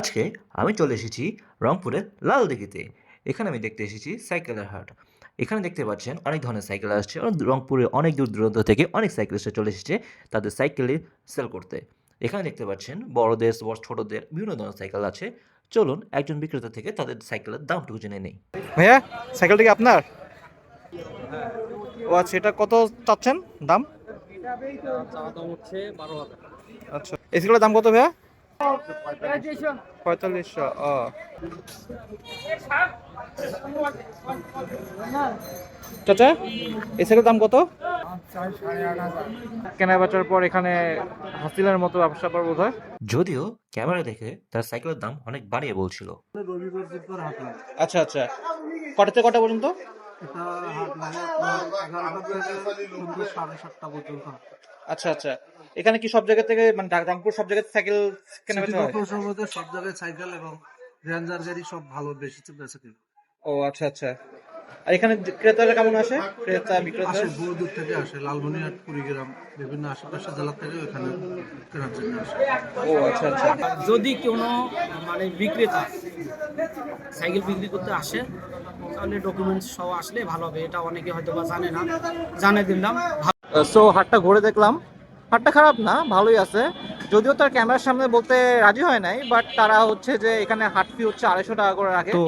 আজকে আমি চলে এসেছি রংপুরের লালদিঘিতে। এখানে আমি দেখতে এসেছি সাইকেলের হাট। এখানে দেখতে পাচ্ছেন অনেক ধরনের সাইকেল আসছে। রংপুরে অনেক দূর দূরান্ত থেকে অনেক সাইকেলিস্টরা চলে এসেছে তাদের সাইকেলে সেল করতে। এখানে দেখতে পাচ্ছেন বড়দের, ছোটদের বিভিন্ন ধরনের সাইকেল আছে। চলুন একজন বিক্রেতা থেকে তাদের সাইকেলের দামটুকু জেনে নেই। ভাইয়া, সাইকেলটা কি আপনার? ও আচ্ছা, এটা কত চাচ্ছেন দাম? আচ্ছা, এই সাইকেলের দাম কত ভাইয়া? 4500। ও চাচা, এই সাইকেলের দাম কত? কেনা বেচার পর এখানে হাসিলের মতো ব্যবসা পার বোধ হয়। যদিও ক্যামেরা দেখে তার সাইকেলের দাম অনেক বাড়িয়ে বলছিল। আচ্ছা আচ্ছা, কটা থেকে কটা পর্যন্ত? এটা হাট লাগে আপনার 11টা থেকে সন্ধ্যে 7:30 পর্যন্ত। আচ্ছা আচ্ছা, এখানে কি সব জায়গা থেকে মানে রংপুর সব জায়গায় সাইকেল কেনা বেচা হয়? সম্ভবত সব জায়গায় সাইকেল এবং রেঞ্জার গাড়ি সব ভালো বেশি বেচে কিনে। ও আচ্ছা আচ্ছা, আর এখানে ক্রেতারা কেমন আসে? ক্রেতা বিক্রেতা আসে বহু দূর থেকে আসে, লালমনিরহাট, কুড়িগ্রাম, বিভিন্ন আশেপাশের জেলা থেকে এখানে কেনার জন্য আসে। ও আচ্ছা আচ্ছা। যদি কোনো মানে বিক্রেতা সাইকেল বিক্রি করতে আসে তাহলে ডকুমেন্টস সহ আসলে ভালো হবে। এটা অনেকে হয়তো বা জানে না, জানিয়ে দিলাম। সো হাটটা ঘুরে দেখলাম, হাটটা খারাপ না, ভালোই আছে। যদিও তার ক্যামেরার সামনে বলতে রাজি হয় নাই, বাট তারা হচ্ছে যে এখানে হাট ফি হচ্ছে 250 টাকা করে রাখে। তো